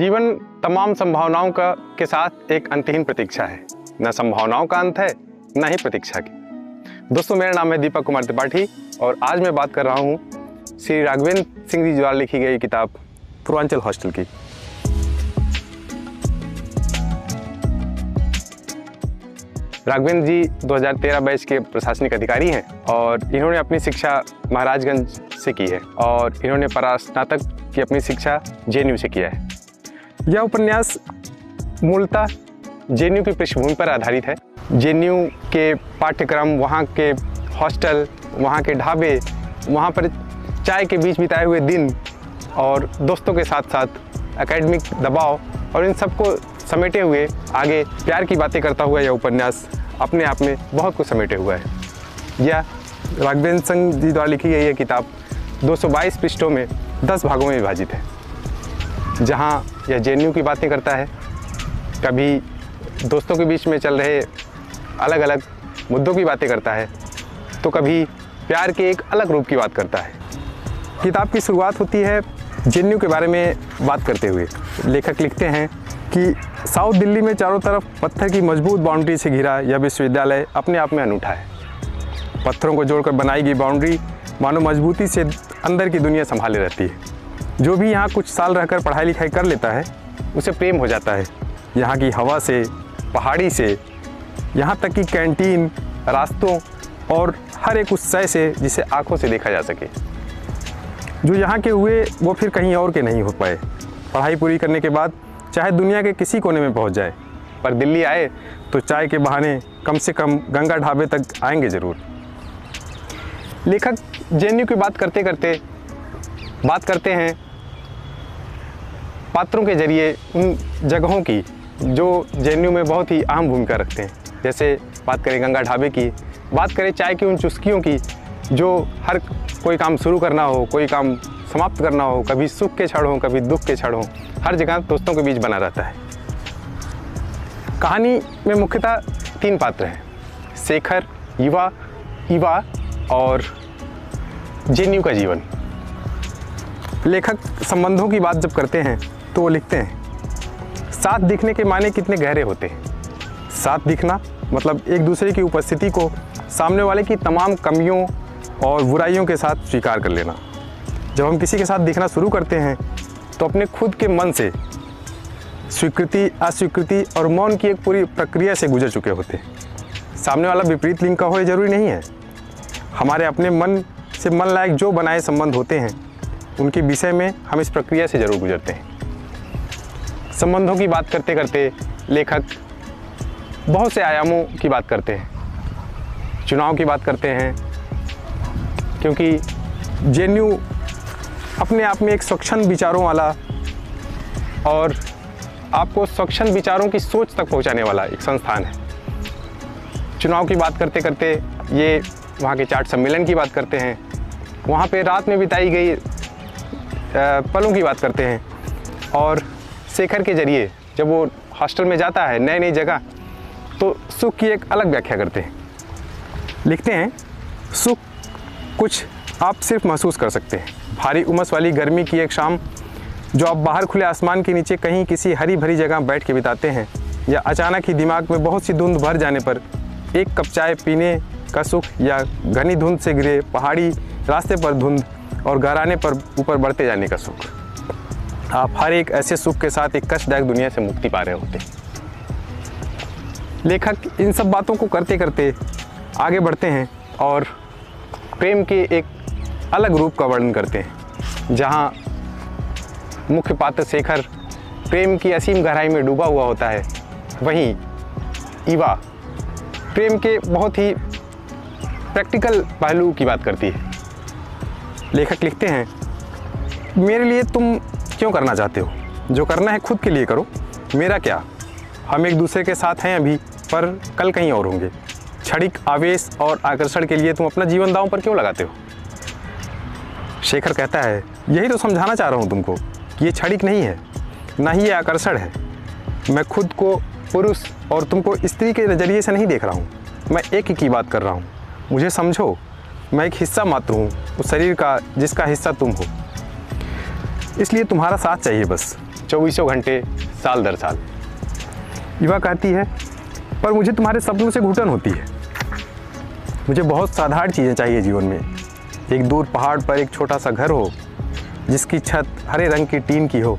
जीवन तमाम संभावनाओं का के साथ एक अंतहीन प्रतीक्षा है। न संभावनाओं का अंत है, न ही प्रतीक्षा की। दोस्तों, मेरा नाम है दीपक कुमार त्रिपाठी और आज मैं बात कर रहा हूँ श्री राघवेंद्र सिंह जी द्वारा लिखी गई किताब पूर्वांचल हॉस्टल की। राघवेंद्र जी 2013 बैच के प्रशासनिक अधिकारी हैं और इन्होंने अपनी शिक्षा महाराजगंज से की है और इन्होंने परास्नातक की अपनी शिक्षा जेएनयू से किया है। यह उपन्यास मूलतः जेएनयू की पृष्ठभूमि पर आधारित है। जेएनयू के पाठ्यक्रम, वहाँ के हॉस्टल, वहाँ के ढाबे, वहाँ पर चाय के बीच बिताए हुए दिन और दोस्तों के साथ साथ एकेडमिक दबाव और इन सबको समेटे हुए आगे प्यार की बातें करता हुआ यह उपन्यास अपने आप में बहुत कुछ समेटे हुआ है। यह राघवेंद्र सिंह जी द्वारा लिखी गई यह किताब 222 पृष्ठों में 10 भागों में विभाजित है, जहाँ यह जेएनयू की बातें करता है, कभी दोस्तों के बीच में चल रहे अलग अलग मुद्दों की बातें करता है, तो कभी प्यार के एक अलग रूप की बात करता है। किताब की शुरुआत होती है जेएनयू के बारे में बात करते हुए। लेखक लिखते हैं कि साउथ दिल्ली में चारों तरफ पत्थर की मजबूत बाउंड्री से घिरा यह विश्वविद्यालय अपने आप में अनूठा है। पत्थरों को जोड़कर बनाई गई बाउंड्री मानो मजबूती से अंदर की दुनिया संभाले रहती है। जो भी यहाँ कुछ साल रहकर पढ़ाई लिखाई कर लेता है उसे प्रेम हो जाता है यहाँ की हवा से, पहाड़ी से, यहाँ तक कि कैंटीन, रास्तों और हर एक उस शय से जिसे आंखों से देखा जा सके। जो यहाँ के हुए वो फिर कहीं और के नहीं हो पाए। पढ़ाई पूरी करने के बाद चाहे दुनिया के किसी कोने में पहुँच जाए, पर दिल्ली आए तो चाय के बहाने कम से कम गंगा ढाबे तक आएंगे ज़रूर। लेखक जेएनयू की बात करते करते बात करते हैं पात्रों के जरिए उन जगहों की जो जेएनयू में बहुत ही अहम भूमिका रखते हैं। जैसे बात करें गंगा ढाबे की, बात करें चाय की उन चुस्कियों की जो हर कोई काम शुरू करना हो, कोई काम समाप्त करना हो, कभी सुख के क्षण हो, कभी दुख के क्षण हो, हर जगह दोस्तों के बीच बना रहता है। कहानी में मुख्यतः 3 पात्र हैं, शेखर, युवा, ईवा और जेएनयू का जीवन। लेखक संबंधों की बात जब करते हैं तो वो लिखते हैं, साथ दिखने के मायने कितने गहरे होते हैं। साथ दिखना मतलब एक दूसरे की उपस्थिति को सामने वाले की तमाम कमियों और बुराइयों के साथ स्वीकार कर लेना। जब हम किसी के साथ दिखना शुरू करते हैं तो अपने खुद के मन से स्वीकृति, अस्वीकृति और मौन की एक पूरी प्रक्रिया से गुजर चुके होते हैं। सामने वाला विपरीत लिंग का हो जरूरी नहीं है। हमारे अपने मन से मन लायक जो बनाए संबंध होते हैं उनके विषय में हम इस प्रक्रिया से ज़रूर गुजरते हैं। संबंधों की बात करते करते लेखक बहुत से आयामों की बात करते हैं, चुनाव की बात करते हैं, क्योंकि जेएनयू अपने आप में एक स्वच्छंद विचारों वाला और आपको स्वच्छंद विचारों की सोच तक पहुंचाने वाला एक संस्थान है। चुनाव की बात करते करते ये वहाँ के चाट सम्मेलन की बात करते हैं, वहाँ पे रात में बिताई गई पलों की बात करते हैं और शेखर के जरिए जब वो हॉस्टल में जाता है नई नई जगह तो सुख की एक अलग व्याख्या करते हैं। लिखते हैं, सुख कुछ आप सिर्फ महसूस कर सकते हैं। भारी उमस वाली गर्मी की एक शाम जो आप बाहर खुले आसमान के नीचे कहीं किसी हरी भरी जगह बैठ के बिताते हैं, या अचानक ही दिमाग में बहुत सी धुंध भर जाने पर एक कप चाय पीने का सुख, या घनी धुंध से घिरे पहाड़ी रास्ते पर धुंध और गहराने पर ऊपर बढ़ते जाने का सुख। आप हर एक ऐसे सुख के साथ एक कष्टदायक दुनिया से मुक्ति पा रहे होते हैं। लेखक इन सब बातों को करते करते आगे बढ़ते हैं और प्रेम के एक अलग रूप का वर्णन करते हैं, जहाँ मुख्य पात्र शेखर प्रेम की असीम गहराई में डूबा हुआ होता है, वहीं ईवा प्रेम के बहुत ही प्रैक्टिकल पहलू की बात करती है। लेखक लिखते हैं, मेरे लिए तुम क्यों करना चाहते हो? जो करना है खुद के लिए करो, मेरा क्या। हम एक दूसरे के साथ हैं अभी, पर कल कहीं और होंगे। क्षणिक आवेश और आकर्षण के लिए तुम अपना जीवन दांव पर क्यों लगाते हो? शेखर कहता है, यही तो समझाना चाह रहा हूँ तुमको कि ये क्षणिक नहीं है, ना ही ये आकर्षण है। मैं खुद को पुरुष और तुमको स्त्री के नज़रिए से नहीं देख रहा हूँ। मैं एक ही की बात कर रहा हूँ। मुझे समझो, मैं एक हिस्सा मात्र हूँ उस शरीर का जिसका हिस्सा तुम हो। इसलिए तुम्हारा साथ चाहिए बस। 24 घंटे साल दर साल। युवा कहती है, पर मुझे तुम्हारे सपनों से घुटन होती है। मुझे बहुत साधारण चीज़ें चाहिए जीवन में। एक दूर पहाड़ पर एक छोटा सा घर हो, जिसकी छत हरे रंग की टीन की हो,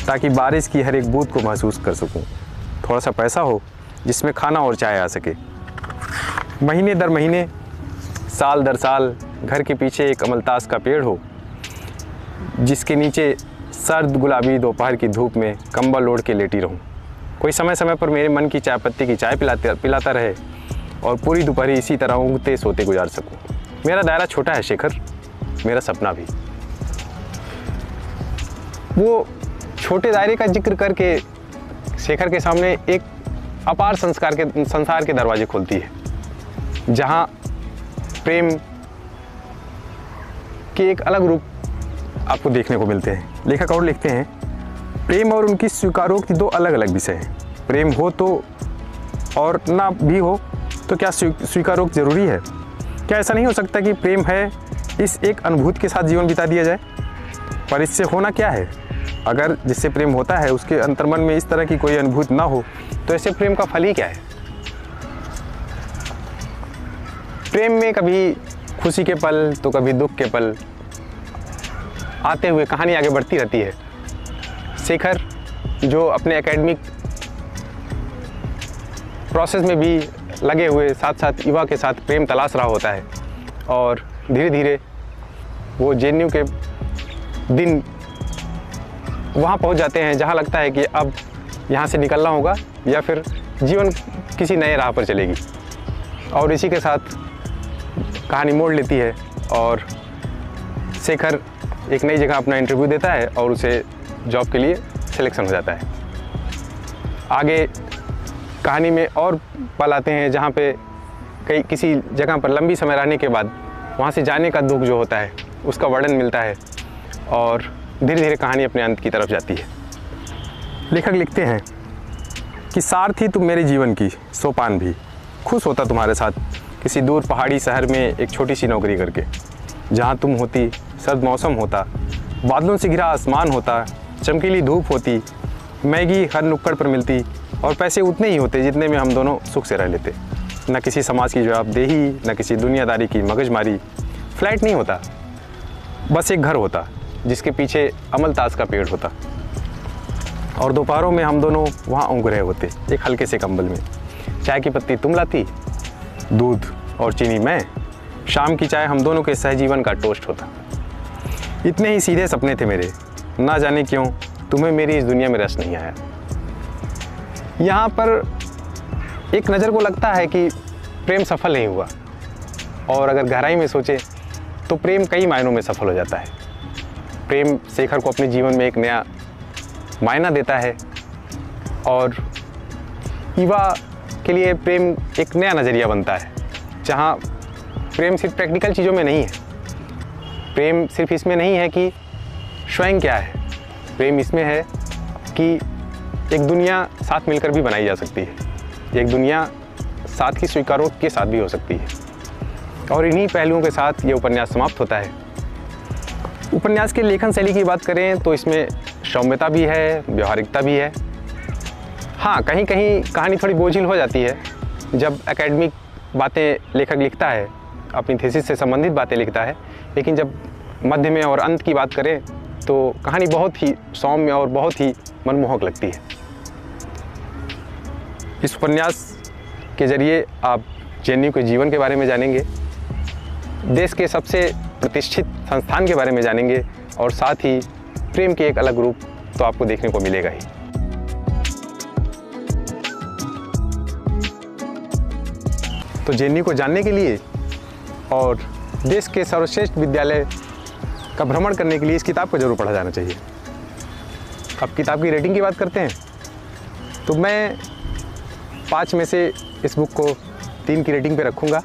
ताकि बारिश की हर एक बूंद को महसूस कर सकूं। थोड़ा सा पैसा हो जिसमें खाना और चाय आ सके। महीने दर महीने, साल दर साल घर के पीछे एक अमलतास का पेड़ हो, जिसके नीचे सर्द गुलाबी दोपहर की धूप में कंबल ओढ़ के लेटी रहूं। कोई समय समय पर मेरे मन की चाय पत्ती की चाय पिलाता रहे और पूरी दोपहरी इसी तरह ऊँघते सोते गुजार सकूं। मेरा दायरा छोटा है शेखर, मेरा सपना भी। वो छोटे दायरे का जिक्र करके शेखर के सामने एक अपार संसार के दरवाजे खोलती है, जहाँ प्रेम के एक अलग रूप आपको देखने को मिलते हैं। लेखक और लिखते हैं, प्रेम और उनकी स्वीकारोक्ति दो अलग अलग विषय हैं। प्रेम हो तो और ना भी हो तो क्या स्वीकारोक्ति जरूरी है? क्या ऐसा नहीं हो सकता कि प्रेम है, इस एक अनुभूति के साथ जीवन बिता दिया जाए? पर इससे होना क्या है? अगर जिससे प्रेम होता है उसके अंतर्मन में इस तरह की कोई अनुभूति ना हो, तो ऐसे प्रेम का फल ही क्या है? प्रेम में कभी खुशी के पल तो कभी दुख के पल आते हुए कहानी आगे बढ़ती रहती है। शेखर जो अपने एकेडमिक प्रोसेस में भी लगे हुए साथ साथ युवा के साथ प्रेम तलाश रहा होता है, और धीरे धीरे वो JNU के दिन वहाँ पहुँच जाते हैं जहाँ लगता है कि अब यहाँ से निकलना होगा या फिर जीवन किसी नए राह पर चलेगी। और इसी के साथ कहानी मोड़ लेती है और शेखर एक नई जगह अपना इंटरव्यू देता है और उसे जॉब के लिए सिलेक्शन हो जाता है। आगे कहानी में और पल आते हैं जहाँ पे किसी जगह पर लंबी समय रहने के बाद वहाँ से जाने का दुख जो होता है उसका वर्णन मिलता है, और धीरे धीरे कहानी अपने अंत की तरफ जाती है। लेखक लिखते हैं कि सार थी तुम मेरे जीवन की सोपान भी, खुश होता तुम्हारे साथ किसी दूर पहाड़ी शहर में एक छोटी सी नौकरी करके। जहाँ तुम होती सर्द मौसम होता, बादलों से घिरा आसमान होता, चमकीली धूप होती, मैगी हर नुक्कड़ पर मिलती, और पैसे उतने ही होते जितने में हम दोनों सुख से रह लेते। न किसी समाज की जवाबदेही, न किसी दुनियादारी की मगजमारी। फ्लैट नहीं होता, बस एक घर होता जिसके पीछे अमलतास का पेड़ होता, और दोपहरों में हम दोनों वहाँ ऊँघ रहे होते एक हल्के से कंबल में। चाय की पत्ती तुम लाती, दूध और चीनी मैं, शाम की चाय हम दोनों के सहजीवन का टोस्ट होता। इतने ही सीधे सपने थे मेरे, ना जाने क्यों तुम्हें मेरी इस दुनिया में रस नहीं आया। यहाँ पर एक नज़र को लगता है कि प्रेम सफल नहीं हुआ, और अगर गहराई में सोचे तो प्रेम कई मायनों में सफल हो जाता है। प्रेम शेखर को अपने जीवन में एक नया मायना देता है, और युवा के लिए प्रेम एक नया नज़रिया बनता है, जहाँ प्रेम सिर्फ प्रैक्टिकल चीज़ों में नहीं है। प्रेम सिर्फ इसमें नहीं है कि स्वयं क्या है, प्रेम इसमें है कि एक दुनिया साथ मिलकर भी बनाई जा सकती है, एक दुनिया साथ की स्वीकारोक्ति के साथ भी हो सकती है। और इन्हीं पहलुओं के साथ ये उपन्यास समाप्त होता है। उपन्यास के लेखन शैली की बात करें तो इसमें सौम्यता भी है, व्यवहारिकता भी है। हाँ, कहीं कहीं कहानी थोड़ी बोझिल हो जाती है जब एकेडमिक बातें लेखक लिखता है, अपनी थीसिस से संबंधित बातें लिखता है, लेकिन जब मध्य में और अंत की बात करें तो कहानी बहुत ही सौम्य और बहुत ही मनमोहक लगती है। इस उपन्यास के जरिए आप JNU के जीवन के बारे में जानेंगे, देश के सबसे प्रतिष्ठित संस्थान के बारे में जानेंगे, और साथ ही प्रेम के एक अलग रूप तो आपको देखने को मिलेगा ही। तो JNU को जानने के लिए और देश के सर्वश्रेष्ठ विद्यालय का भ्रमण करने के लिए इस किताब को जरूर पढ़ा जाना चाहिए। अब किताब की रेटिंग की बात करते हैं तो मैं 5 में से इस बुक को 3 की रेटिंग पे रखूँगा।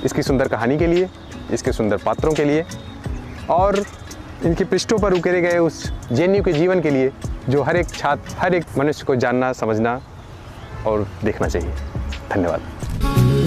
इसकी सुंदर कहानी के लिए, इसके सुंदर पात्रों के लिए, और इनके पृष्ठों पर उकेरे गए उस JNU के जीवन के लिए जो हर एक छात्र, हर एक मनुष्य को जानना, समझना और देखना चाहिए। धन्यवाद।